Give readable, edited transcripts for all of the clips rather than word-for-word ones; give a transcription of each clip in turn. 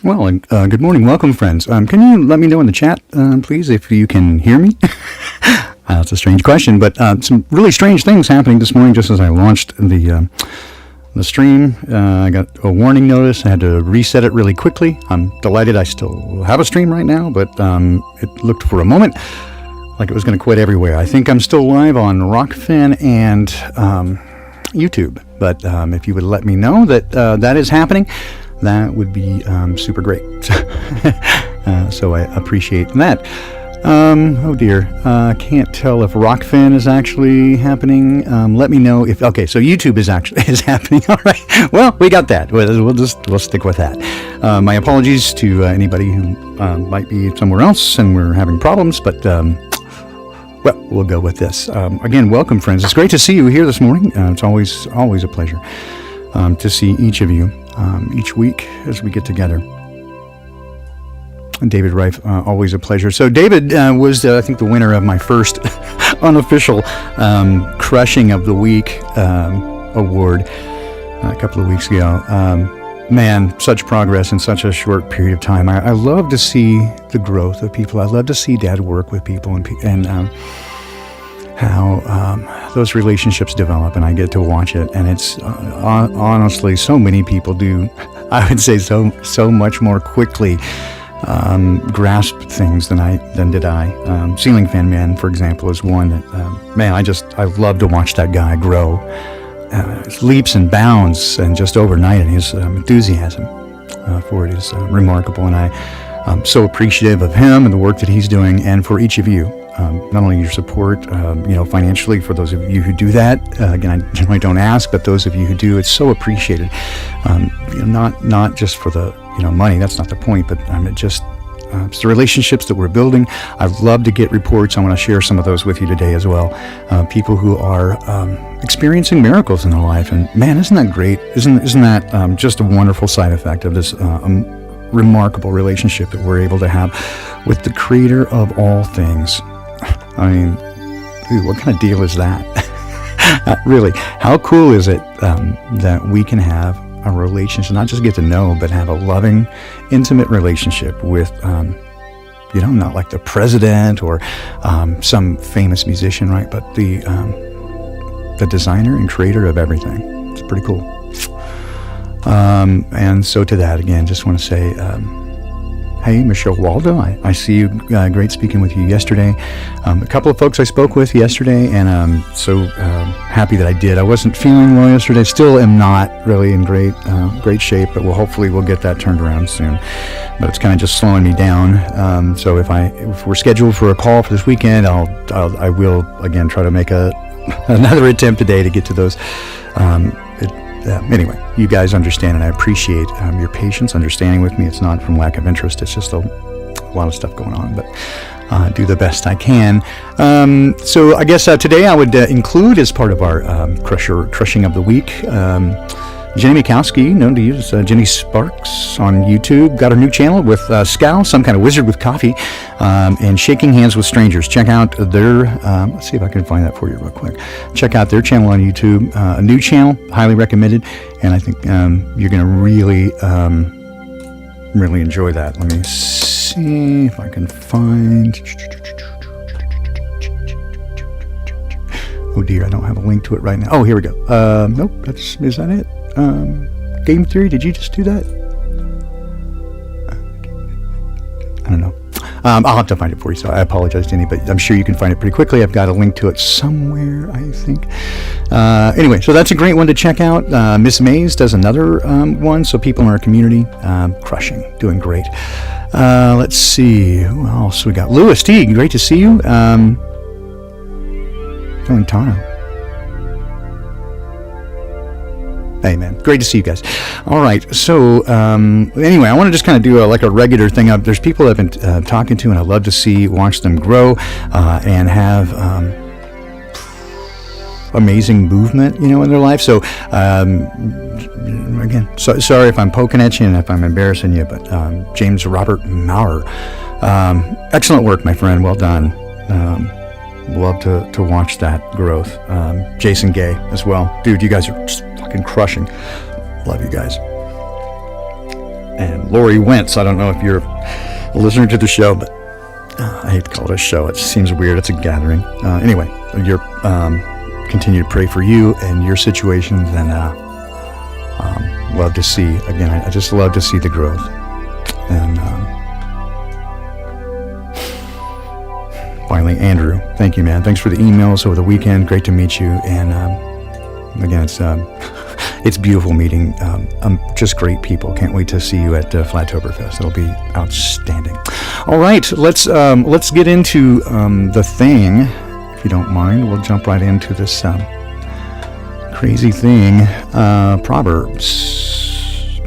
Well, good morning. Welcome, friends. Can you let me know in the chat, please, if you can hear me? That's a strange question, but some really strange things happening this morning just as I launched the stream. I got a warning notice. I had to reset it really quickly. I'm delighted I still have a stream right now, but it looked for a moment like it was going to quit everywhere. I think I'm still live on Rockfin and YouTube, but if you would let me know that that is happening, that would be super great. So I appreciate that. Oh dear, can't tell if Rockfin is actually happening. Let me know if. Okay, so YouTube is happening. All right. Well, we got that. We'll stick with that. My apologies to anybody who might be somewhere else and we're having problems, but well, we'll go with this. Again, welcome, friends. It's great to see you here this morning. It's always a pleasure to see each of you each week as we get together. David Reif, always a pleasure. So David was, I think, the winner of my first unofficial Crushing of the Week award a couple of weeks ago. Man, such progress in such a short period of time. I love to see the growth of people. I love to see Dad work with people and how those relationships develop, and I get to watch it. And it's honestly, so many people do, I would say, so much more quickly grasp things than did I. Ceiling Fan Man, for example, is one that, man, I love to watch that guy grow. Leaps and bounds, and just overnight, and his enthusiasm for it is remarkable. And I'm so appreciative of him and the work that he's doing, and for each of you. Not only your support, financially, for those of you who do that. Again, I generally don't ask, but those of you who do, it's so appreciated. Not just for the money. That's not the point, but it's the relationships that we're building. I'd love to get reports. I want to share some of those with you today as well. People who are experiencing miracles in their life, and man, isn't that great? Isn't that just a wonderful side effect of this remarkable relationship that we're able to have with the Creator of all things? I mean, dude, what kind of deal is that? Really, how cool is it that we can have a relationship, not just get to know, but have a loving, intimate relationship with, not like the president or some famous musician, right? But the designer and creator of everything. It's pretty cool. And so to that, again, just want to say, hey, Michelle Waldo, I see you. Great speaking with you yesterday. A couple of folks I spoke with yesterday, and I'm so happy that I did. I wasn't feeling well yesterday. Still am not really in great shape, but hopefully we'll get that turned around soon. But it's kind of just slowing me down. So if we're scheduled for a call for this weekend, I will again try to make another attempt today to get to those. Anyway, you guys understand, and I appreciate your patience, understanding with me. It's not from lack of interest. It's just a lot of stuff going on, but do the best I can. So I guess today I would include, as part of our Crushing of the Week, Jenny Mikowski, known to use Jenny Sparks on YouTube, got her new channel with Scow, some kind of wizard with coffee, and Shaking Hands with Strangers. Check out their, let's see if I can find that for you real quick. Check out their channel on YouTube, a new channel, highly recommended, and I think you're going to really enjoy that. Let me see if I can find... Oh dear, I don't have a link to it right now. Oh, here we go. Nope, is that it? Game Theory, did you just do that? I don't know. I'll have to find it for you, so I apologize to anybody, but I'm sure you can find it pretty quickly. I've got a link to it somewhere, I think. Anyway, so that's a great one to check out. Miss Mays does another one, so people in our community, crushing, doing great. Let's see, who else we got? Lewis T, great to see you. Tano. Hey, man. Great to see you guys. All right. So, anyway, I want to just kind of do a regular thing. There's people I've been talking to, and I love to watch them grow and have amazing movement, in their life. So, again, sorry if I'm poking at you and if I'm embarrassing you, but James Robert Maurer, excellent work, my friend. Well done. Love to watch that growth. Jason Gay as well. Dude, you guys are just fucking crushing. Love you guys. and Lori Wentz. I don't know if you're a listener to the show, but I hate to call it a show. It seems weird. It's a gathering. Anyway, you're continue to pray for you and your situations, and love to see, again, I just love to see the growth. And finally, Andrew, thank you, man. Thanks for the emails over the weekend. Great to meet you. And again, it's beautiful meeting just great people. Can't wait to see you at Flattoberfest. It'll be outstanding. All right, let's get into the thing, if you don't mind. We'll jump right into this crazy thing. Proverbs,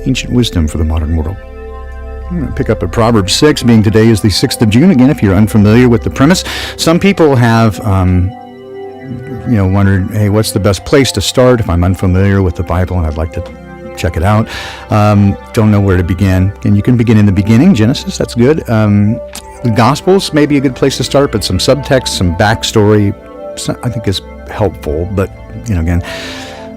ancient wisdom for the modern world. I'm going to pick up at Proverbs 6, being today is the 6th of June. Again, if you're unfamiliar with the premise, some people have wondered, hey, what's the best place to start if I'm unfamiliar with the Bible and I'd like to check it out? Don't know where to begin. And you can begin in the beginning, Genesis, that's good. The Gospels may be a good place to start, but some subtext, some backstory, I think is helpful. But, again,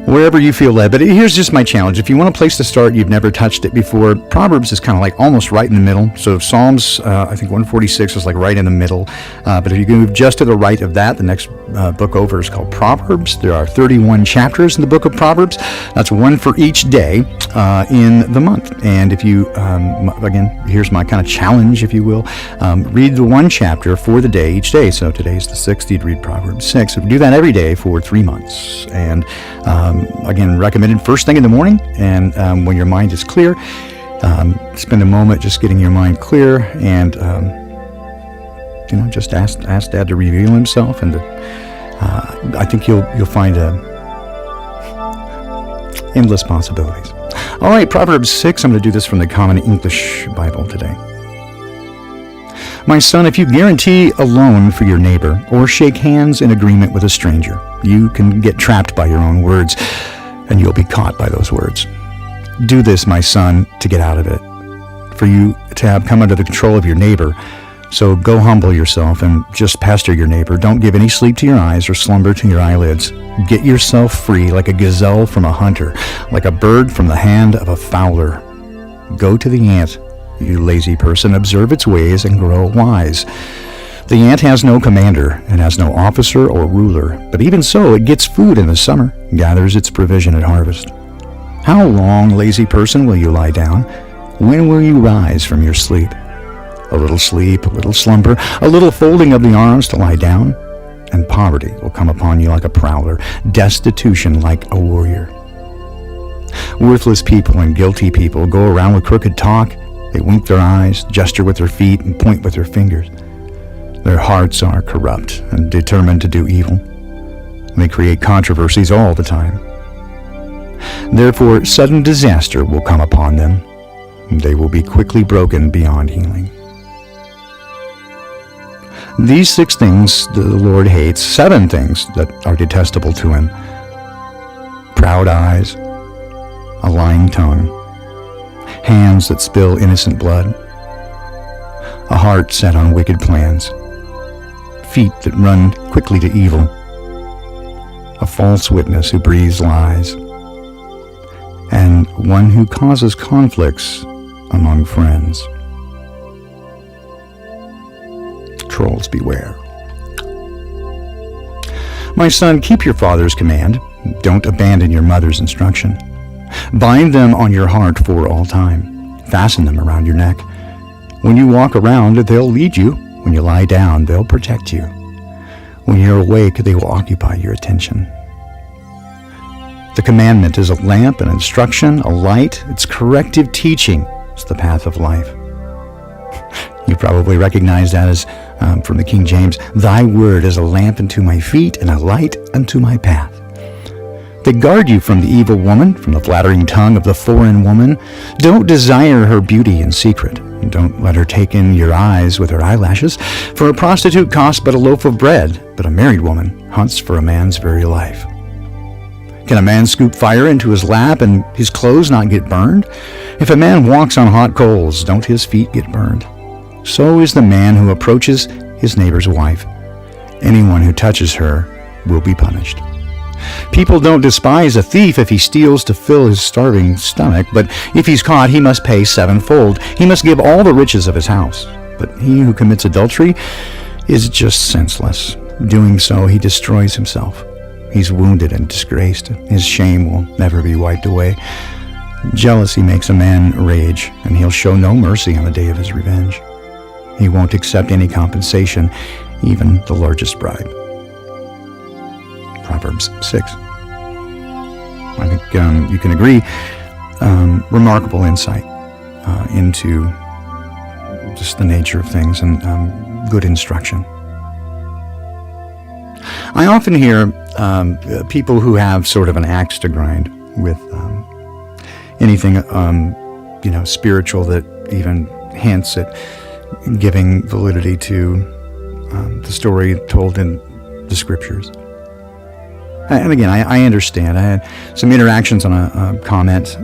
wherever you feel led. But here's just my challenge. If you want a place to start, you've never touched it before, Proverbs is kind of like almost right in the middle. So Psalms, I think 146 is like right in the middle. But if you move just to the right of that, the next book over is called Proverbs. There are 31 chapters in the book of Proverbs. That's one for each day in the month. And if you, again, here's my kind of challenge, if you will. Read the one chapter for the day each day. So today's the 6th, you'd read Proverbs 6. So do that every day for 3 months. And again, recommended first thing in the morning, and when your mind is clear, spend a moment just getting your mind clear, and just ask Dad to reveal Himself, and I think you'll find endless possibilities. All right, Proverbs 6. I'm going to do this from the Common English Bible today. My son, if you guarantee a loan for your neighbor or shake hands in agreement with a stranger, you can get trapped by your own words, and you'll be caught by those words. Do this, my son, to get out of it, for you to have come under the control of your neighbor. So go humble yourself and just pester your neighbor. Don't give any sleep to your eyes or slumber to your eyelids. Get yourself free like a gazelle from a hunter, like a bird from the hand of a fowler. Go to the ant, you lazy person, observe its ways and grow wise. The ant has no commander and has no officer or ruler, but even so it gets food in the summer, gathers its provision at harvest. How long, lazy person, will you lie down? When will you rise from your sleep? A little sleep, a little slumber, a little folding of the arms to lie down, and poverty will come upon you like a prowler, destitution like a warrior. Worthless people and guilty people go around with crooked talk. They wink their eyes, gesture with their feet, and point with their fingers. Their hearts are corrupt and determined to do evil. They create controversies all the time. Therefore, sudden disaster will come upon them, and they will be quickly broken beyond healing. These 6 things the Lord hates, 7 things that are detestable to Him: proud eyes, a lying tongue, hands that spill innocent blood, a heart set on wicked plans, feet that run quickly to evil, a false witness who breathes lies, and one who causes conflicts among friends. Trolls beware. My son, keep your father's command. Don't abandon your mother's instruction. Bind them on your heart for all time. Fasten them around your neck. When you walk around, they'll lead you. When you lie down, they'll protect you. When you're awake, they will occupy your attention. The commandment is a lamp, an instruction, a light. It's corrective teaching. It's the path of life. You probably recognize that as from the King James. Thy word is a lamp unto my feet and a light unto my path. They guard you from the evil woman, from the flattering tongue of the foreign woman. Don't desire her beauty in secret. Don't let her take in your eyes with her eyelashes. For a prostitute costs but a loaf of bread, but a married woman hunts for a man's very life. Can a man scoop fire into his lap and his clothes not get burned? If a man walks on hot coals, don't his feet get burned? So is the man who approaches his neighbor's wife. Anyone who touches her will be punished. People don't despise a thief if he steals to fill his starving stomach, but if he's caught, he must pay sevenfold. He must give all the riches of his house. But he who commits adultery is just senseless. Doing so, he destroys himself. He's wounded and disgraced. His shame will never be wiped away. Jealousy makes a man rage, and he'll show no mercy on the day of his revenge. He won't accept any compensation, even the largest bribe. Proverbs 6. I think you can agree, remarkable insight into just the nature of things and good instruction. I often hear people who have sort of an axe to grind with anything, spiritual that even hints at giving validity to the story told in the scriptures. And again, I understand. I had some interactions on a comment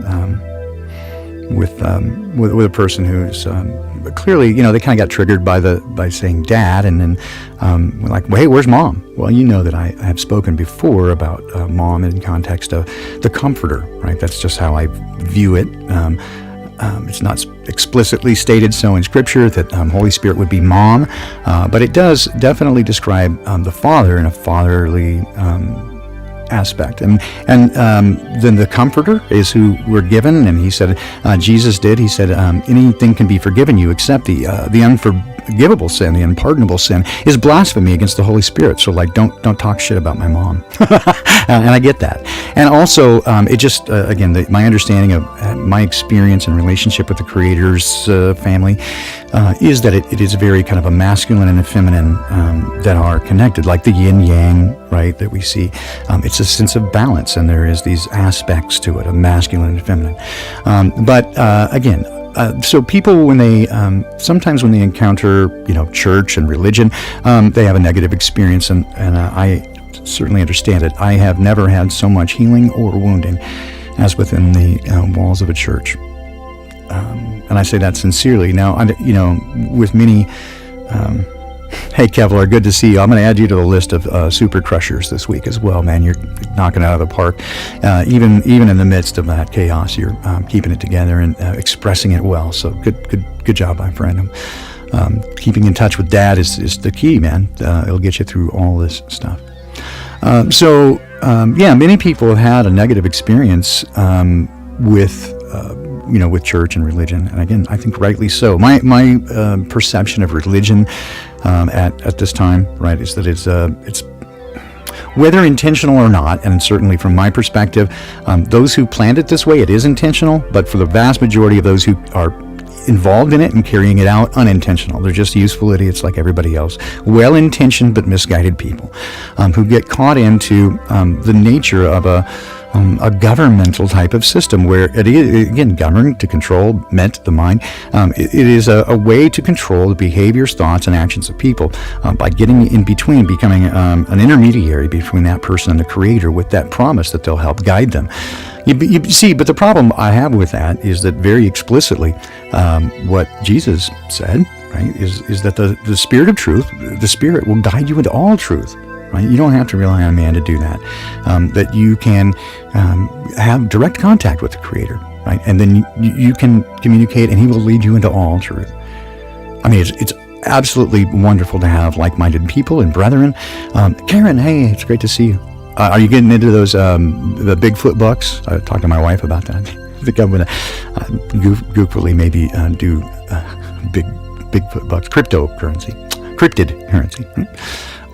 with a person who's clearly, they kind of got triggered by saying dad, and then like, well, hey, where's mom? Well, you know that I have spoken before about mom in context of the comforter, right? That's just how I view it. It's not explicitly stated so in Scripture that Holy Spirit would be mom, but it does definitely describe the Father in a fatherly aspect. And then the Comforter is who we're given, and he said, Jesus did, he said, anything can be forgiven you except the unforgivable sin, the unpardonable sin, is blasphemy against the Holy Spirit. So don't talk shit about my mom. And I get that. And also, it just, again, my understanding of my experience and relationship with the Creator's family is that it is very kind of a masculine and a feminine that are connected, like the yin-yang, right, that we see. It's a sense of balance, and there is these aspects to it, of masculine and feminine. But again, so people, when they sometimes when they encounter church and religion, they have a negative experience, and I certainly understand it. I have never had so much healing or wounding as within the walls of a church, and I say that sincerely. Now, with many. Hey, Kevlar, good to see you. I'm going to add you to the list of super crushers this week as well, man. You're knocking it out of the park. Even in the midst of that chaos, you're keeping it together and expressing it well. So good job, my friend. Keeping in touch with Dad is the key, man. It'll get you through all this stuff. Many people have had a negative experience with church and religion, and again, I think rightly so. My perception of religion at this time, right, is that it's whether intentional or not, and certainly from my perspective, those who planned it this way, it is intentional, but for the vast majority of those who are involved in it and carrying it out, unintentional. They're just useful idiots like everybody else. Well-intentioned but misguided people who get caught into the nature of a governmental type of system where it is, again, governed to control, meant the mind. It is a way to control the behaviors, thoughts, and actions of people by getting in between, becoming an intermediary between that person and the Creator with that promise that they'll help guide them. You see, but the problem I have with that is that very explicitly what Jesus said, right, is that the Spirit of truth, the Spirit will guide you into all truth. Right? You don't have to rely on man to do that. That you can have direct contact with the Creator, right? And then you can communicate, and He will lead you into all truth. I mean, it's absolutely wonderful to have like-minded people and brethren. Karen, hey, it's great to see you. Are you getting into those the Bigfoot bucks? I talked to my wife about that. I think I'm going to goofily maybe do Bigfoot bucks, cryptid currency. Right?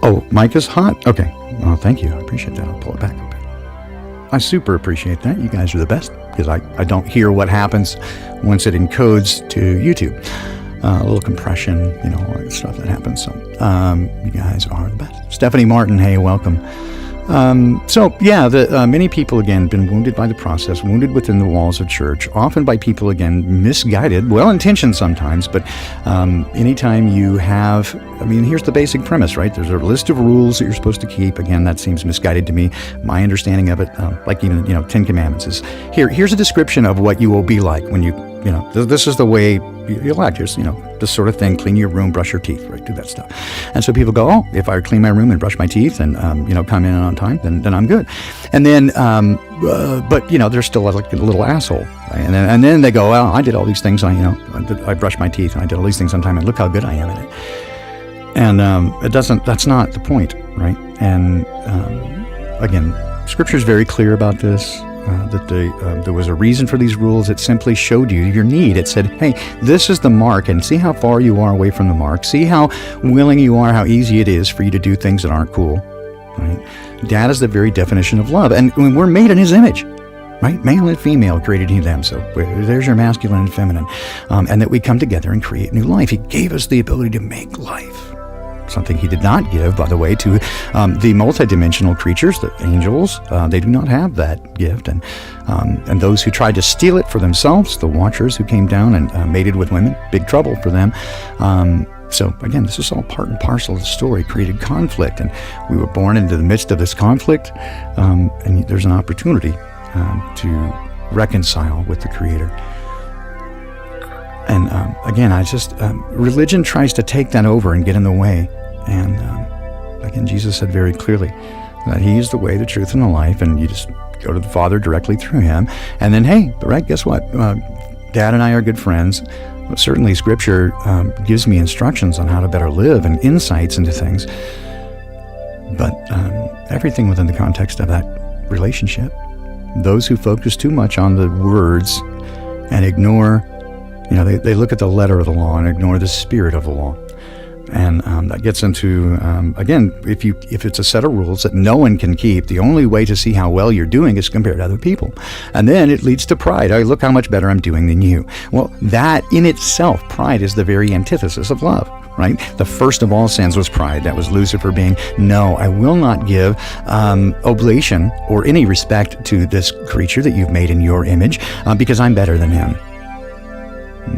Oh, mic is hot? Okay. Well, thank you. I appreciate that. I'll pull it back a bit. I super appreciate that. You guys are the best, because I don't hear what happens once it encodes to YouTube. A little compression, all that stuff that happens. So you guys are the best. Stephanie Martin, hey, welcome. Many people, again, been wounded by the process, wounded within the walls of church, often by people, again, misguided, well-intentioned sometimes, but anytime you have I mean, here's the basic premise, right? There's a list of rules that you're supposed to keep. Again, that seems misguided to me. My understanding of it, like even, 10 Commandments is, here's a description of what you will be like when this is the way you'll act. Here's, this sort of thing, clean your room, brush your teeth, right? Do that stuff. And so people go, oh, if I clean my room and brush my teeth and, come in on time, then I'm good. And then, but they're still like a little asshole. Right? And then they go, well, I did all these things. I brushed my teeth and I did all these things on time and look how good I am in it. And that's not the point, right? And again, Scripture is very clear about this. That there was a reason for these rules. It simply showed you your need. It said, hey, this is the mark, and see how far you are away from the mark. See how willing you are, how easy it is for you to do things that aren't cool. Right? Dad is the very definition of love, and we're made in His image. Right? Male and female created He them. So there's your masculine and feminine. And that we come together and create new life. He gave us the ability to make life. Something He did not give, by the way, to the multidimensional creatures, the angels. They do not have that gift. And those who tried to steal it for themselves, the Watchers who came down and mated with women, big trouble for them. So again, this is all part and parcel of the story, created conflict. And we were born into the midst of this conflict. And there's an opportunity to reconcile with the Creator. And again, religion tries to take that over and get in the way. And again, Jesus said very clearly that He is the way, the truth, and the life, and you just go to the Father directly through Him. And then, hey, right, guess what? Dad and I are good friends. Certainly, Scripture gives me instructions on how to better live and insights into things. But everything within the context of that relationship. Those who focus too much on the words and ignore, they look at the letter of the law and ignore the spirit of the law. And that gets into, again, if it's a set of rules that no one can keep, the only way to see how well you're doing is compared to other people. And then it leads to pride. Oh, look how much better I'm doing than you. Well, that in itself, pride is the very antithesis of love. Right? The first of all sins was pride. That was Lucifer being, no, I will not give oblation or any respect to this creature that you've made in your image because I'm better than him.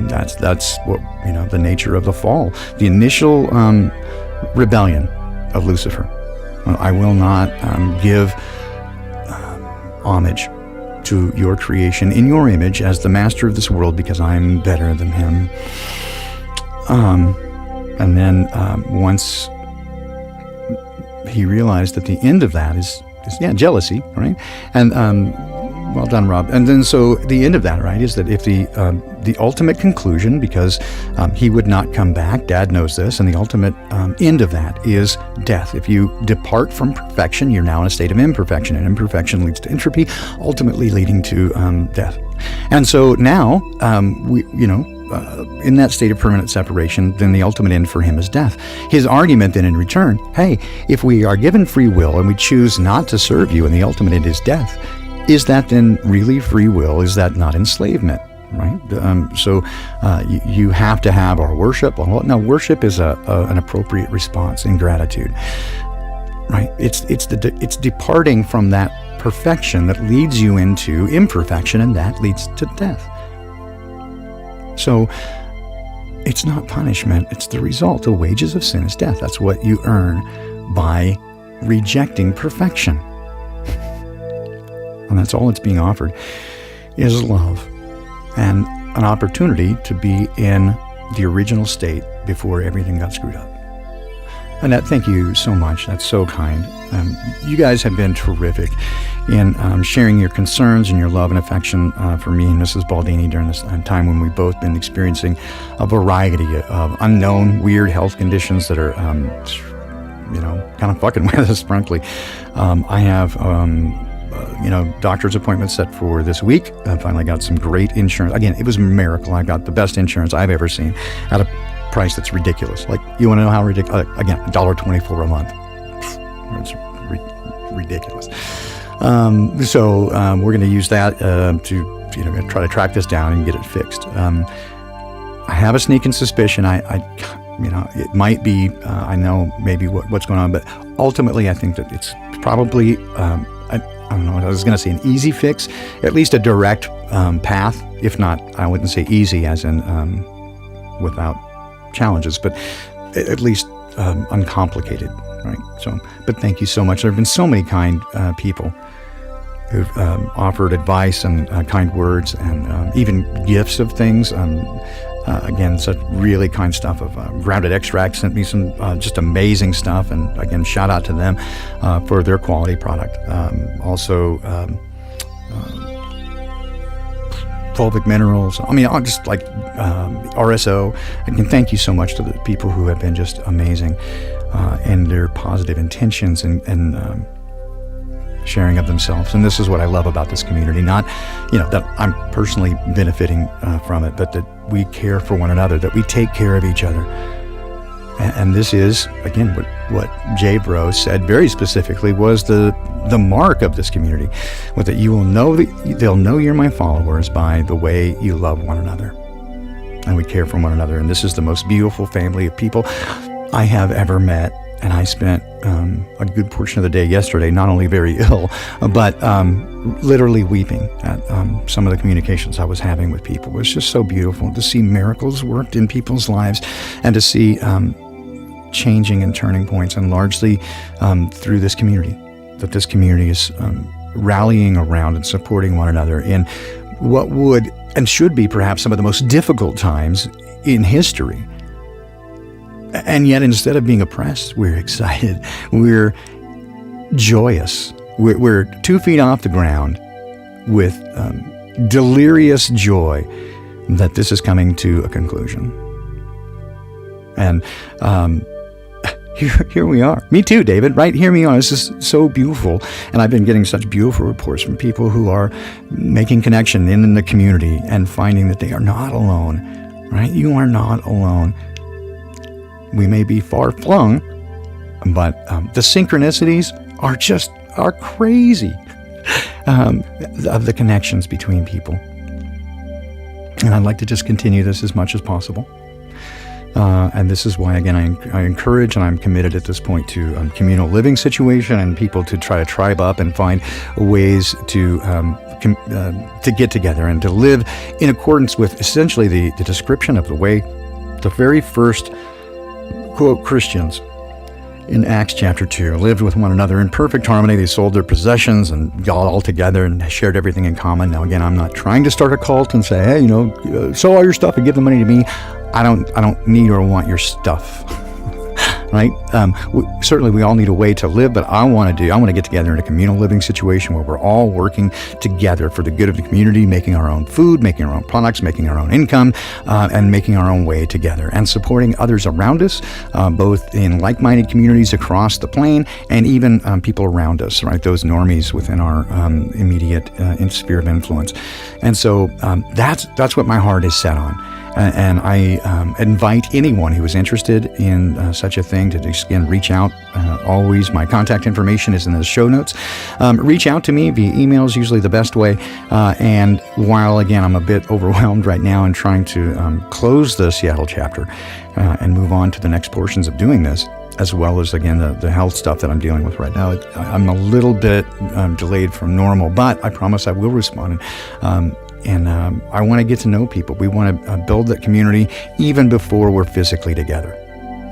That's what, the nature of the fall. The initial rebellion of Lucifer. I will not give homage to your creation in your image as the master of this world because I'm better than him. And then once he realized that the end of that is jealousy, right? And well done, Rob. And then so the end of that, right, is that if the ultimate conclusion, because he would not come back, Dad knows this, and the ultimate end of that is death. If you depart from perfection, you're now in a state of imperfection, and imperfection leads to entropy, ultimately leading to death. And so now in that state of permanent separation, then the ultimate end for him is death. His argument then in return, hey, if we are given free will and we choose not to serve you and the ultimate end is death, is that then really free will? Is that not enslavement? Right? So you have to have our worship. Well, no, worship is an appropriate response in gratitude. Right? It's departing from that perfection that leads you into imperfection, and that leads to death. So it's not punishment, it's the result. The wages of sin is death. That's what you earn by rejecting perfection. And that's all that's being offered is love and an opportunity to be in the original state before everything got screwed up. Annette, thank you so much. That's so kind. You guys have been terrific in sharing your concerns and your love and affection for me and Mrs. Baldini during this time when we've both been experiencing a variety of unknown, weird health conditions that are, kind of fucking with us, frankly. I have, doctor's appointments set for this week. I finally got some great insurance. Again, it was a miracle. I got the best insurance I've ever seen at a price that's ridiculous. Like, you want to know how ridiculous? Again, $1.24 a month. It's ridiculous. So we're going to use that to try to track this down and get it fixed. I have a sneaking suspicion. It might be. I know maybe what's going on, but ultimately, I think that it's probably. I don't know. I was going to say an easy fix, at least a direct path. If not, I wouldn't say easy, as in without challenges, but at least uncomplicated, right? So, but thank you so much. There have been so many kind people who've offered advice and kind words and even gifts of things. Again, such really kind stuff of Grounded Extract sent me some just amazing stuff. And again, shout out to them for their quality product. Also, fulvic minerals. I mean, just like RSO. Again, thank you so much to the people who have been just amazing in their positive intentions and sharing of themselves. And this is what I love about this community. Not, that I'm personally benefiting from it, but that we care for one another, that we take care of each other. And this is, again, what Jay Bro said very specifically was the mark of this community, was that you will know they'll know you're my followers by the way you love one another. And we care for one another. And this is the most beautiful family of people I have ever met. And I spent a good portion of the day yesterday, not only very ill, but literally weeping at some of the communications I was having with people. It was just so beautiful to see miracles worked in people's lives and to see changing and turning points, and largely through this community, that this community is rallying around and supporting one another in what would and should be perhaps some of the most difficult times in history. And yet, instead of being oppressed, we're excited. We're joyous. We're 2 feet off the ground with delirious joy that this is coming to a conclusion. And here we are. Me too, David, right? Here we are. This is so beautiful. And I've been getting such beautiful reports from people who are making connection in the community and finding that they are not alone, right? You are not alone. We may be far flung, but the synchronicities are crazy of the connections between people. And I'd like to just continue this as much as possible. And this is why, again, I encourage and I'm committed at this point to communal living situation and people to try to tribe up and find ways to get together and to live in accordance with essentially the description of the way the very first, quote, Christians in Acts chapter 2 lived with one another in perfect harmony. They sold their possessions and got all together and shared everything in common. Now, again, I'm not trying to start a cult and say, hey, sell all your stuff and give the money to me. I don't need or want your stuff. Right? Certainly we all need a way to live, but I want to get together in a communal living situation where we're all working together for the good of the community, making our own food, making our own products, making our own income, and making our own way together, and supporting others around us, both in like-minded communities across the plain and even people around us, right? Those normies within our immediate sphere of influence. And so that's what my heart is set on. And I invite anyone who is interested in such a thing to just, again, reach out. Always, my contact information is in the show notes. Reach out to me via email is usually the best way. And while, again, I'm a bit overwhelmed right now in trying to close the Seattle chapter and move on to the next portions of doing this, as well as, again, the health stuff that I'm dealing with right now. I'm a little bit delayed from normal, but I promise I will respond. And I want to get to know people. We want to build that community even before we're physically together,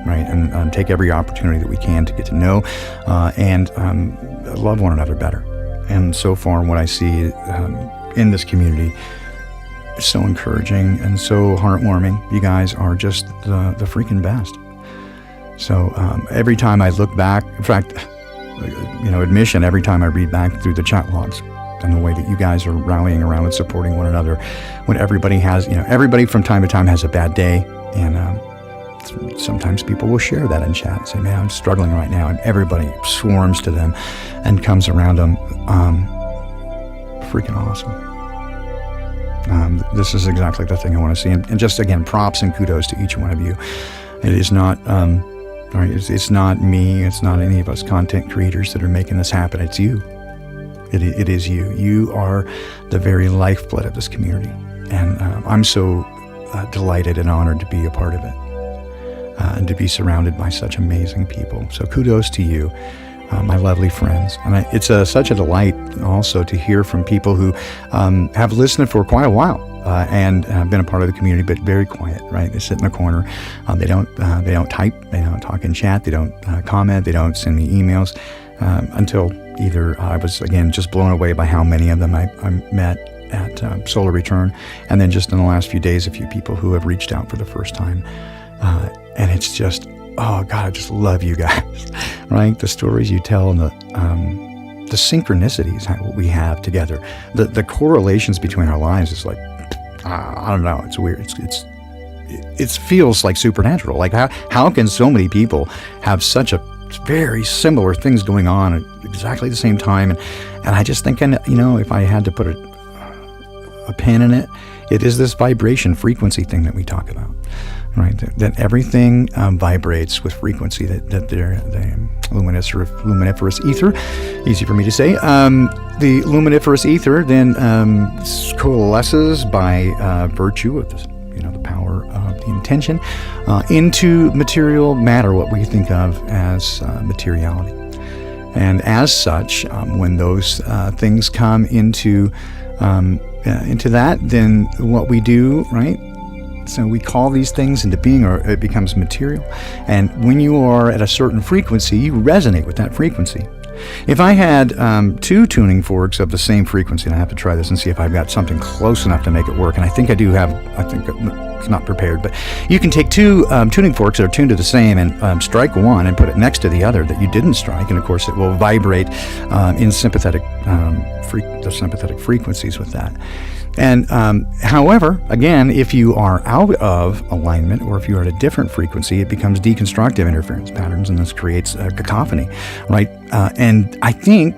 right? And take every opportunity that we can to get to know and love one another better. And so far, what I see in this community is so encouraging and so heartwarming. You guys are just the freaking best. So every time I look back, in fact, admission, every time I read back through the chat logs, and the way that you guys are rallying around and supporting one another when everybody has, everybody from time to time has a bad day. And sometimes people will share that in chat and say, man, I'm struggling right now. And everybody swarms to them and comes around them. Freaking awesome. This is exactly the thing I want to see. And just, again, props and kudos to each one of you. It is not, it's not me. It's not any of us content creators that are making this happen. It's you. It is you. You are the very lifeblood of this community. And I'm so delighted and honored to be a part of it and to be surrounded by such amazing people. So kudos to you, my lovely friends. And it's such a delight also to hear from people who have listened for quite a while. and have been a part of the community, but very quiet, right? They sit in the corner. They don't type, they don't talk in chat, they don't comment, they don't send me emails until either I was, again, just blown away by how many of them I met at Solar Return, and then just in the last few days, a few people who have reached out for the first time. And it's just, oh God, I just love you guys, right? The stories you tell and the synchronicities that we have together, the correlations between our lives is like, I don't know, it's weird. It feels like supernatural. Like how can so many people have such a very similar things going on at exactly the same time? And I just think, if I had to put a pin in it, it is this vibration frequency thing that we talk about. Right, that everything vibrates with frequency, that the luminiferous ether, easy for me to say, the luminiferous ether then coalesces by virtue of this, the power of the intention into material matter, what we think of as materiality. And as such, when those things come into that, then what we do, right? So we call these things into being, or it becomes material. And when you are at a certain frequency, you resonate with that frequency. If I had 2 tuning forks of the same frequency, and I have to try this and see if I've got something close enough to make it work, and I think I do have, it's not prepared, but you can take 2 tuning forks that are tuned to the same and strike one and put it next to the other that you didn't strike, and of course it will vibrate in sympathetic frequencies with that. And however, again, if you are out of alignment, or if you are at a different frequency, it becomes deconstructive interference patterns, and this creates a cacophony, right? And I think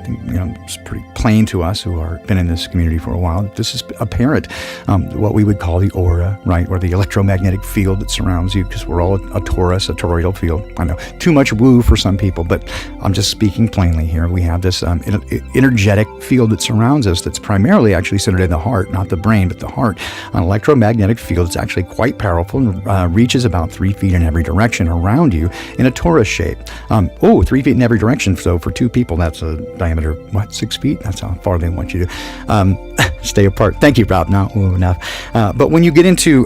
it's pretty plain to us who are been in this community for a while. This is apparent, what we would call the aura, right, or the electromagnetic field that surrounds you, because we're all a torus, a toroidal field. I know, too much woo for some people, but I'm just speaking plainly here. We have this energetic field that surrounds us that's primarily actually centered in the heart, not the brain, but the heart. An electromagnetic field that's actually quite powerful and reaches about 3 feet in every direction around you in a torus shape. 3 feet in every direction. So for 2 people, that's a diameter, 6 feet? That's how far they want you to stay apart. Thank you, Rob. Not enough. But when you get into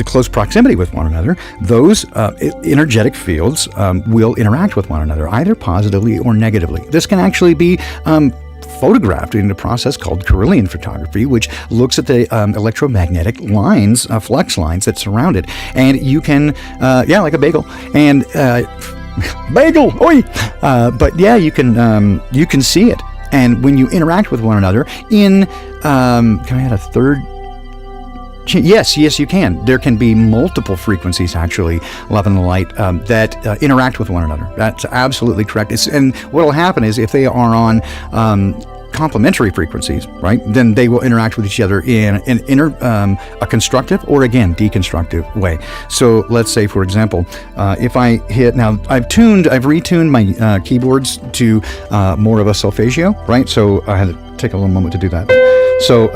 close proximity with one another, those energetic fields will interact with one another, either positively or negatively. This can actually be photographed in a process called Carillion photography, which looks at the electromagnetic lines, flux lines that surround it. And you can, like a bagel. And bagel, oi! But yeah, you can see it. And when you interact with one another in, can I add a third? Yes, you can. There can be multiple frequencies, actually, love and light, that interact with one another. That's absolutely correct. And what will happen is if they are on complementary frequencies, right, then they will interact with each other in a constructive or, again, deconstructive way. So let's say, for example, if I hit, now I've retuned my keyboards to more of a solfeggio, right? So I had to take a little moment to do that. So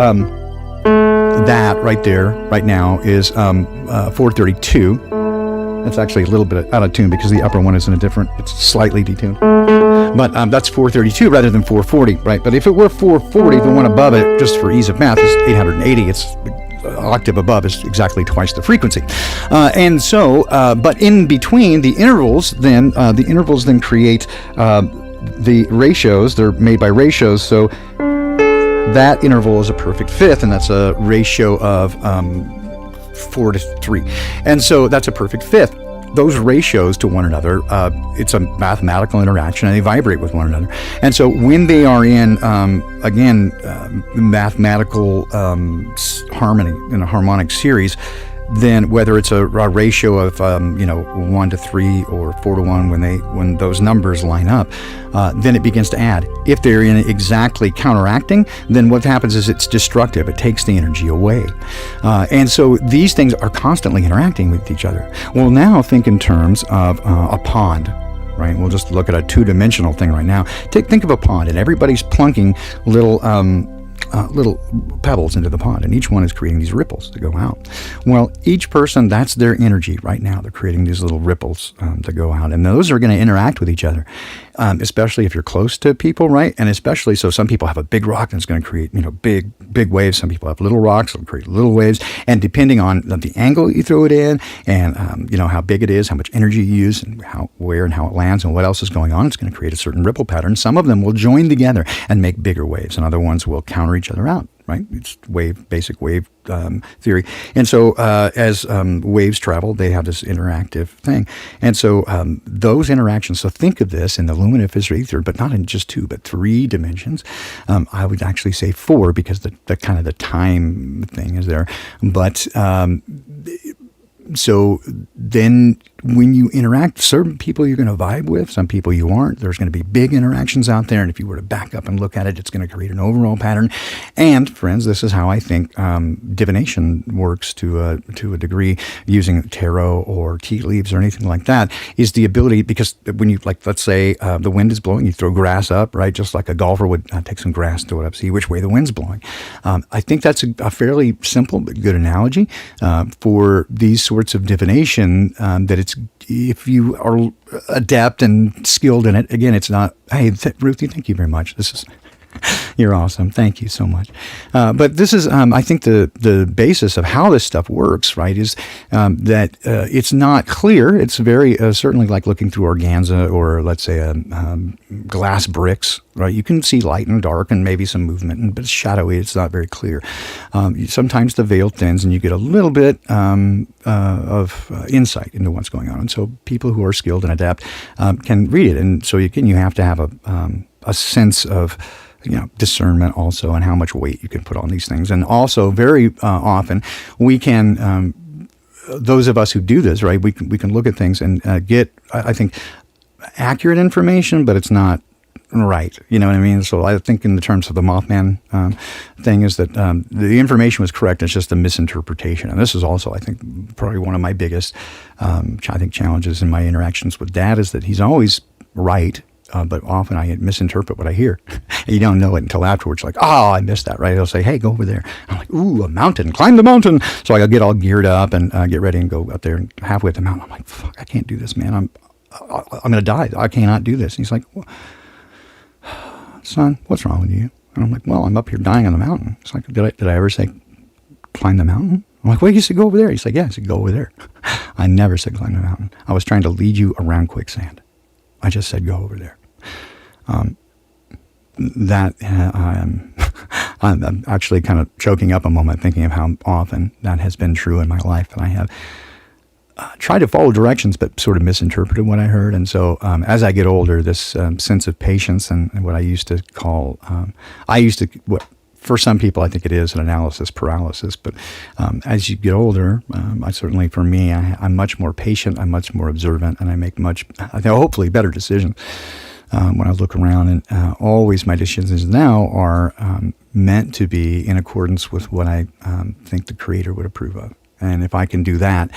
that right there, right now, is 432. That's actually a little bit out of tune because the upper one is in a different, it's slightly detuned. But that's 432 rather than 440, right? But if it were 440, the one above it, just for ease of math, is 880. It's octave above is exactly twice the frequency. And so, but in between the intervals then create the ratios. They're made by ratios. So that interval is a perfect fifth, and that's a ratio of 4 to 3. And so that's a perfect fifth. Those ratios to one another, it's a mathematical interaction, and they vibrate with one another. And so when they are in, mathematical harmony, in a harmonic series, then whether it's a ratio of 1 to 3 or 4 to 1, when those numbers line up, then it begins to add. If they're in exactly counteracting, then what happens is it's destructive. It takes the energy away. And so these things are constantly interacting with each other. Well, now think in terms of a pond. Right? We'll just look at a 2-dimensional thing right now. Think of a pond, and everybody's plunking little pebbles into the pond, and each one is creating these ripples to go out. Well, each person, that's their energy right now. They're creating these little ripples to go out, and those are going to interact with each other. especially if you're close to people, right? And especially, so some people have a big rock and it's going to create, big waves. Some people have little rocks, it'll create little waves. And depending on the angle you throw it in and, how big it is, how much energy you use and where and how it lands and what else is going on, it's going to create a certain ripple pattern. Some of them will join together and make bigger waves, and other ones will counter each other out. Right? It's basic wave theory. And so as waves travel, they have this interactive thing. And so those interactions, so think of this in the luminous ether, but not in just 2, but 3 dimensions. I would actually say 4 because the kind of the time thing is there. But so then when you interact, certain people you're going to vibe with, some people you aren't. There's going to be big interactions out there. And if you were to back up and look at it, it's going to create an overall pattern. And friends, this is how I think divination works to a degree, using tarot or tea leaves or anything like that, is the ability, because when you, let's say the wind is blowing, you throw grass up, right? Just like a golfer would take some grass, throw it up, see which way the wind's blowing. I think that's a fairly simple but good analogy for these sorts of divination, that it's, if you are adept and skilled in it, again, it's not, hey, Ruthie, thank you very much. You're awesome. Thank you so much. But this is, I think, the basis of how this stuff works, right, is that it's not clear. It's very certainly like looking through organza or, let's say, glass bricks, right? You can see light and dark and maybe some movement, but it's shadowy. It's not very clear. Sometimes the veil thins and you get a little bit of insight into what's going on. And so people who are skilled and adept can read it. And so you have to have a sense of discernment also, and how much weight you can put on these things. And also very often we can, those of us who do this, right, we can look at things and get, I think, accurate information, but it's not right. You know what I mean? So I think in the terms of the Mothman thing is that the information was correct. It's just a misinterpretation. And this is also, I think, probably one of my biggest, challenges in my interactions with Dad, is that he's always right. But often I misinterpret what I hear. You don't know it until afterwards. Like, oh, I missed that, right? He'll say, hey, go over there. I'm like, ooh, a mountain, climb the mountain. So I get all geared up and get ready and go up there, and halfway up the mountain, I'm like, fuck, I can't do this, man. I'm going to die. I cannot do this. And he's like, well, son, what's wrong with you? And I'm like, well, I'm up here dying on the mountain. It's like, did I ever say climb the mountain? I'm like, well, you said go over there. He's like, yeah, I said go over there. I never said climb the mountain. I was trying to lead you around quicksand. I just said go over there. I'm actually kind of choking up a moment thinking of how often that has been true in my life, that I have tried to follow directions but sort of misinterpreted what I heard. And so as I get older, this sense of patience and what I used to call, what for some people I think it is an analysis paralysis, but as you get older, for me, I'm much more patient, I'm much more observant, and I make hopefully better decisions. When I look around, and always my decisions now are meant to be in accordance with what I think the Creator would approve of. And if I can do that,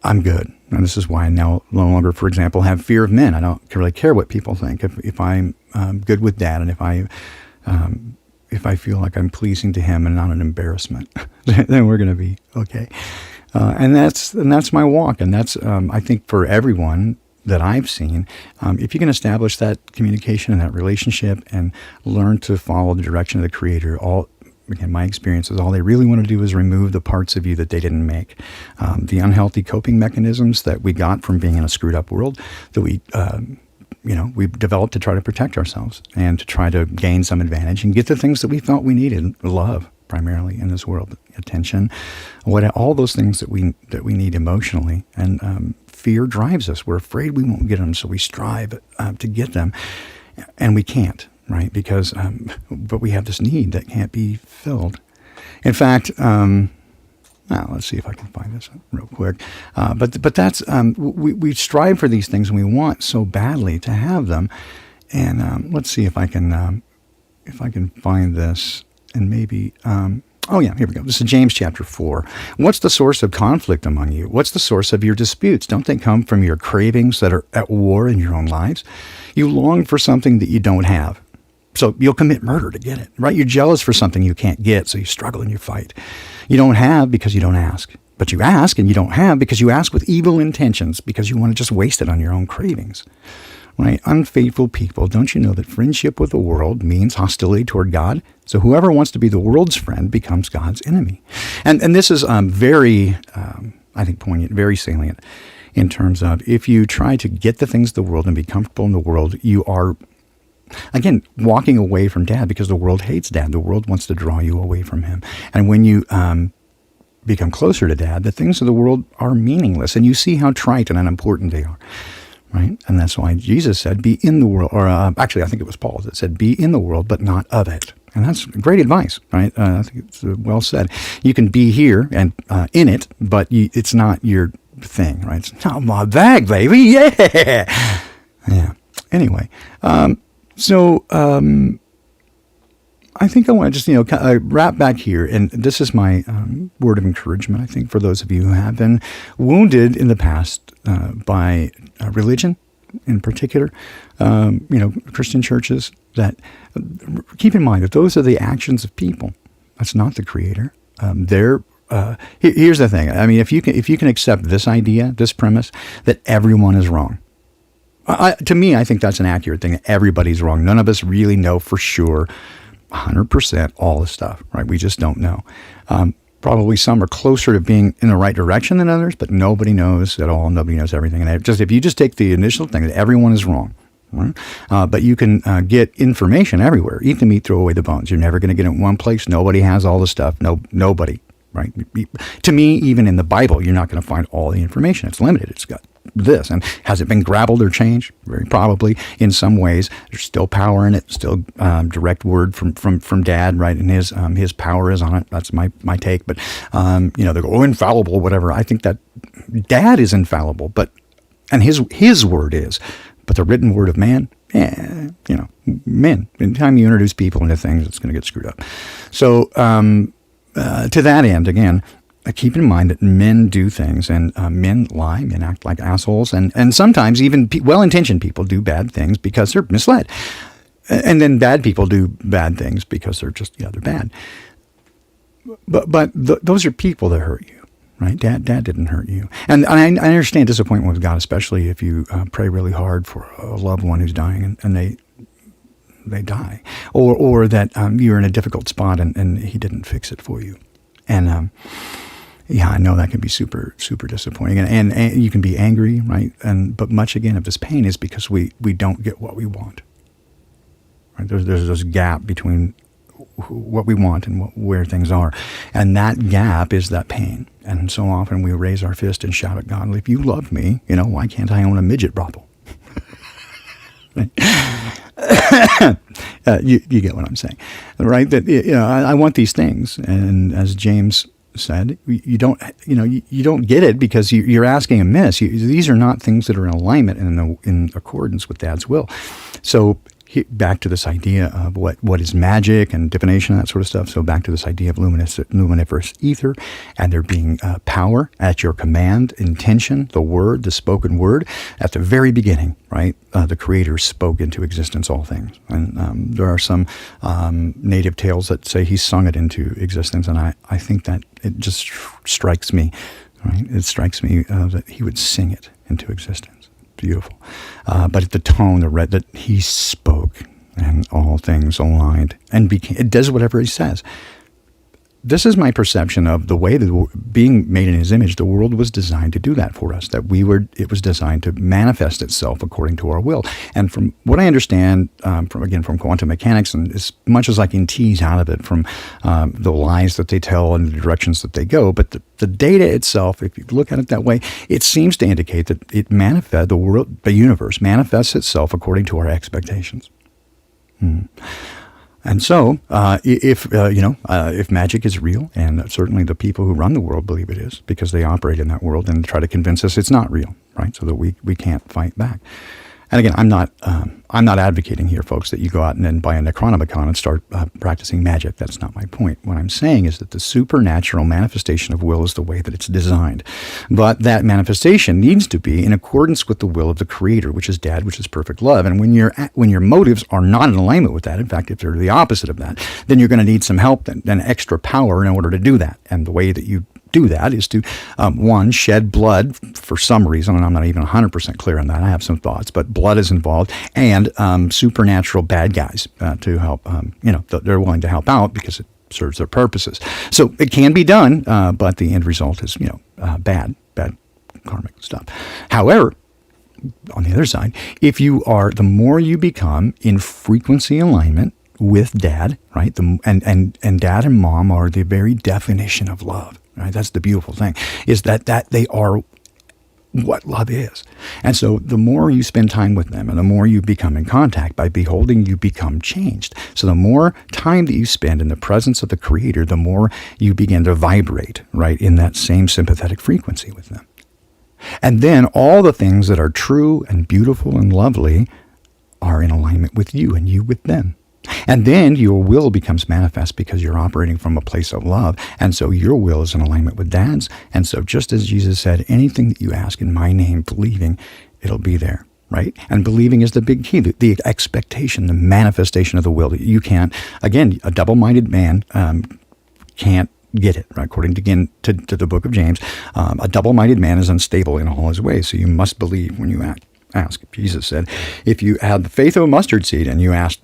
I'm good. And this is why I now no longer, for example, have fear of men. I don't really care what people think. If I'm good with Dad, and if I feel like I'm pleasing to Him and not an embarrassment, then we're going to be okay. And that's my walk. And that's I think for everyone that I've seen, if you can establish that communication and that relationship and learn to follow the direction of the Creator, again, my experience is all they really want to do is remove the parts of you that they didn't make. The unhealthy coping mechanisms that we got from being in a screwed up world that we developed to try to protect ourselves and to try to gain some advantage and get the things that we thought we needed, love primarily in this world, attention, all those things that we need emotionally. And fear drives us. We're afraid we won't get them, so we strive to get them, and we can't, right? Because, but we have this need that can't be filled. In fact, let's see if I can find this real quick. But that's we strive for these things, and we want so badly to have them. And let's see if I can find this, and maybe. Here we go. This is James chapter 4. What's the source of conflict among you? What's the source of your disputes? Don't they come from your cravings that are at war in your own lives? You long for something that you don't have, so you'll commit murder to get it, right? You're jealous for something you can't get, so you struggle and you fight. You don't have because you don't ask. But you ask and you don't have because you ask with evil intentions, because you want to just waste it on your own cravings, right? Unfaithful people. Don't you know that friendship with the world means hostility toward God? So whoever wants to be the world's friend becomes God's enemy. And this is very, I think, poignant, very salient in terms of if you try to get the things of the world and be comfortable in the world, you are, again, walking away from Dad because the world hates Dad. The world wants to draw you away from him. And when you become closer to Dad, the things of the world are meaningless. And you see how trite and unimportant they are. Right? And that's why Jesus said, be in the world, or actually, I think it was Paul that said, be in the world, but not of it. And that's great advice, right? I think it's well said. You can be here and in it, but it's not your thing, right? It's not my bag, baby. Yeah. Yeah. Anyway, so I think I want to just, wrap back here. And this is my word of encouragement, I think, for those of you who have been wounded in the past by religion in particular, Christian churches, that keep in mind that those are the actions of people. That's not the Creator. Here's the thing. I mean, if you can accept this idea, this premise, that everyone is wrong. To me, I think that's an accurate thing. Everybody's wrong. None of us really know for sure 100% all the stuff, right? We just don't know. Probably some are closer to being in the right direction than others, but nobody knows at all. Nobody knows everything. And if you just take the initial thing that everyone is wrong, right? But you can get information everywhere. Eat the meat, throw away the bones. You're never going to get it in one place. Nobody has all the stuff. Nobody, right? To me, even in the Bible, you're not going to find all the information. It's limited. It's got this. And has it been grabbled or changed? Very probably. In some ways, there's still power in it, still direct word from Dad, right? And his power is on it. That's my take. But, they go, infallible, whatever. I think that Dad is infallible, and his word is. But the written word of man, men. Anytime you introduce people into things, it's going to get screwed up. So to that end, again, keep in mind that men do things, and men lie, men act like assholes, and sometimes even well-intentioned people do bad things because they're misled. And then bad people do bad things because they're just, they're bad. But those are people that hurt you, right? Dad didn't hurt you. And I understand disappointment with God, especially if you pray really hard for a loved one who's dying and they die. Or that you're in a difficult spot and he didn't fix it for you. And yeah, I know that can be super, super disappointing, and you can be angry, right? But much again of this pain is because we don't get what we want. Right? There's this gap between what we want and where things are, and that gap is that pain. And so often we raise our fist and shout at God, well, if you love me, why can't I own a midget brothel? You get what I'm saying, right? That I want these things, and as James said, you don't get it because you're asking amiss. These are not things that are in alignment and in accordance with Dad's will. So back to this idea of what is magic and divination, that sort of stuff. So back to this idea of luminiferous ether, and there being power at your command, intention, the word, the spoken word. At the very beginning, right, the Creator spoke into existence all things. And there are some native tales that say he sung it into existence, and I think that it just strikes me, right? It strikes me that he would sing it into existence. Beautiful. But at the tone, that he spoke, and all things aligned, and it does whatever he says. This is my perception of the way that being made in his image, the world was designed to do that for us, it was designed to manifest itself according to our will. And from what I understand, from quantum mechanics, and as much as I can tease out of it from the lies that they tell and the directions that they go, but the data itself, if you look at it that way, it seems to indicate that the universe manifests itself according to our expectations. And so, if magic is real, and certainly the people who run the world believe it is, because they operate in that world and try to convince us it's not real, right? So that we can't fight back. And again, I'm not advocating here, folks, that you go out and then buy a Necronomicon and start practicing magic. That's not my point. What I'm saying is that the supernatural manifestation of will is the way that it's designed. But that manifestation needs to be in accordance with the will of the Creator, which is Dad, which is perfect love. And when your motives are not in alignment with that, in fact, if they're the opposite of that, then you're going to need some help and extra power in order to do that. And the way that you do that is to, one, shed blood for some reason, and I'm not even 100% clear on that. I have some thoughts, but blood is involved, and supernatural bad guys to help, they're willing to help out because it serves their purposes. So it can be done, but the end result is, bad karmic stuff. However, on the other side, if you are, the more you become in frequency alignment with dad, right? And dad and mom are the very definition of love, right? That's the beautiful thing, is that they are what love is. And so the more you spend time with them and the more you become in contact, by beholding, you become changed. So the more time that you spend in the presence of the Creator, the more you begin to vibrate, right, in that same sympathetic frequency with them. And then all the things that are true and beautiful and lovely are in alignment with you and you with them. And then your will becomes manifest because you're operating from a place of love. And so your will is in alignment with Dad's. And so just as Jesus said, anything that you ask in my name, believing, it'll be there, right? And believing is the big key, the expectation, the manifestation of the will. You can't, again, a double-minded man can't get it, right? According to the book of James, a double-minded man is unstable in all his ways. So you must believe when you ask. Jesus said, if you had the faith of a mustard seed and you asked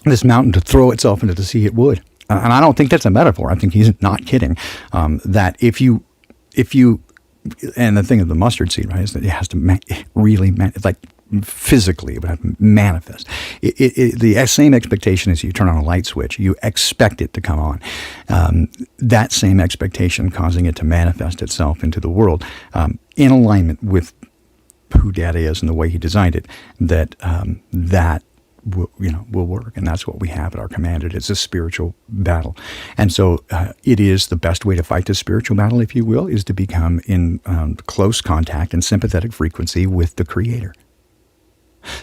this mountain to throw itself into the sea, it would. And I don't think that's a metaphor. I think he's not kidding. That if you, and the thing of the mustard seed, right, is that it has to it's like physically, it would have to manifest. The same expectation as you turn on a light switch, you expect it to come on. That same expectation causing it to manifest itself into the world in alignment with who Dad is and the way he designed it, that will work. And that's what we have at our command. It's a spiritual battle. And so it is the best way to fight this spiritual battle, if you will, is to become in close contact and sympathetic frequency with the Creator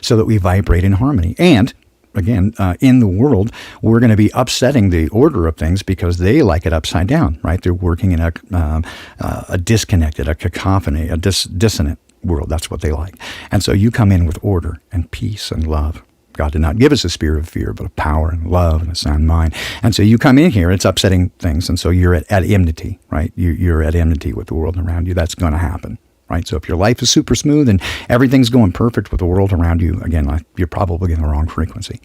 so that we vibrate in harmony. And again, in the world, we're going to be upsetting the order of things because they like it upside down, right? They're working in a disconnected, a cacophony, a dissonant world. That's what they like. And so you come in with order and peace and love. God did not give us a spirit of fear, but of power and love and a sound mind. And so you come in here, it's upsetting things. And so you're at enmity, right? You're at enmity with the world around you. That's going to happen, right? So if your life is super smooth and everything's going perfect with the world around you, again, you're probably in the wrong frequency.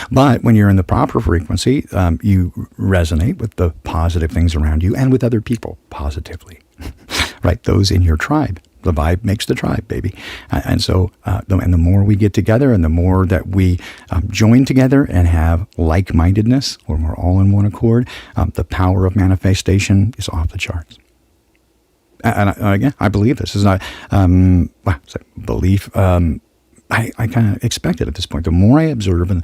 But when you're in the proper frequency, you resonate with the positive things around you and with other people positively, right? Those in your tribe. The vibe makes the tribe, baby. And so, and the more we get together and the more that we join together and have like-mindedness, when we're all in one accord, the power of manifestation is off the charts. And again, I believe this. Is not belief. I kind of expect it at this point. The more I observe and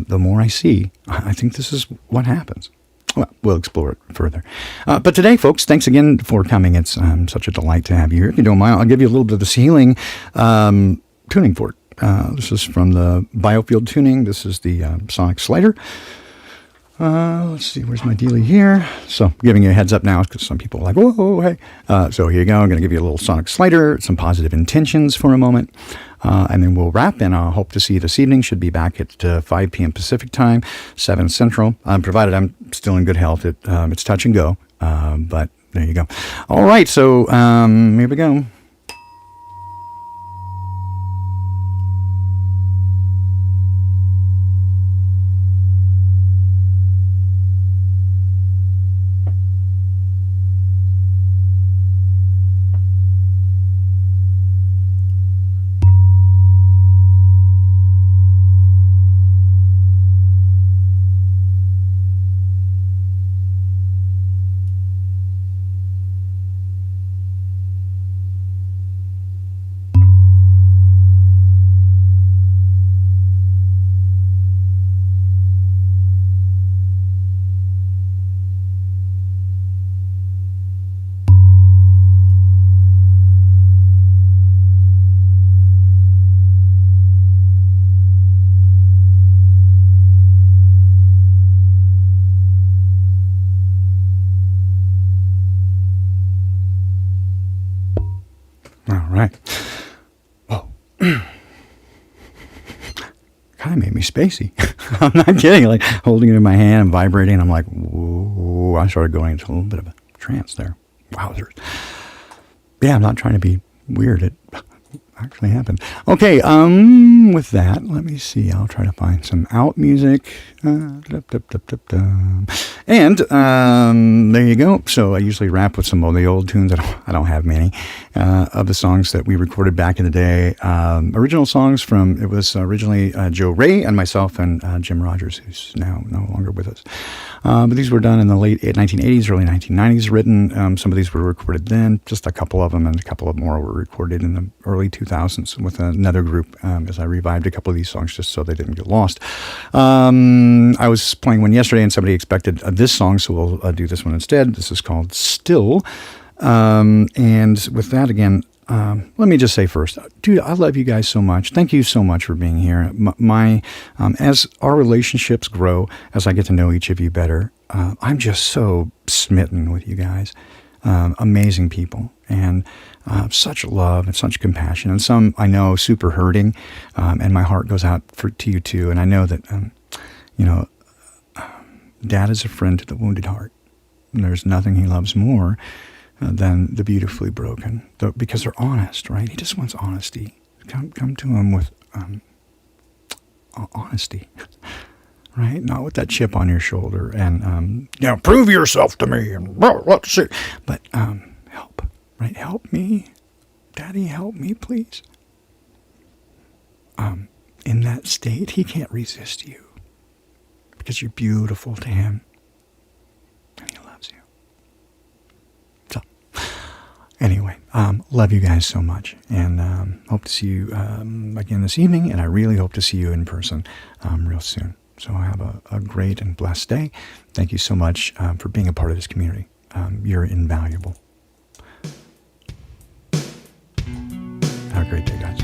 the more I see, I think this is what happens. Well, we'll explore it further. But today, folks, thanks again for coming. It's such a delight to have you here. If you don't mind, I'll give you a little bit of this healing tuning fork. This is from the Biofield Tuning. This is the sonic slider. Let's see, where's my dealie here? So giving you a heads up now because some people are like, whoa, hey. So here you go. I'm going to give you a little sonic slider, some positive intentions for a moment. And then we'll wrap, and I'll hope to see you this evening. Should be back at 5 p.m. Pacific time, 7 Central, provided I'm still in good health. It's touch and go, but there you go. All right, so here we go. All right. Whoa. Kind of made me spacey. I'm not kidding. Like holding it in my hand and vibrating. I'm like, whoa. I started going into a little bit of a trance there. Wowzers. Yeah, I'm not trying to be weird. It actually happened. Okay, with that, let me see. I'll try to find some out music. And there you go. So I usually rap with some of the old tunes. I don't have many of the songs that we recorded back in the day. Original songs from, it was originally Joe Ray and myself and Jim Rogers, who's now no longer with us. But these were done in the late 1980s, early 1990s written. Some of these were recorded then, just a couple of them, and a couple of more were recorded in the early 2000s with another group as I revived a couple of these songs just so they didn't get lost. I was playing one yesterday and somebody expected this song, so we'll do this one instead. This is called Still. And with that again, let me just say first, dude, I love you guys so much. Thank you so much for being here. As our relationships grow, as I get to know each of you better, I'm just so smitten with you guys. Amazing people, and such love and such compassion, and some I know super hurting, and my heart goes out to you too. And I know that, Dad is a friend to the wounded heart. And there's nothing he loves more than the beautifully broken, because they're honest, right? He just wants honesty. Come to him with honesty, right? Not with that chip on your shoulder and prove yourself to me and let's see. But help, right? Help me, Daddy, help me, please. In that state, he can't resist you because you're beautiful to him. Anyway, love you guys so much, and hope to see you again this evening, and I really hope to see you in person real soon. So have a great and blessed day. Thank you so much for being a part of this community. You're invaluable. Have a great day, guys.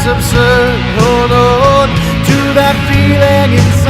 Absurd, hold on to that feeling inside.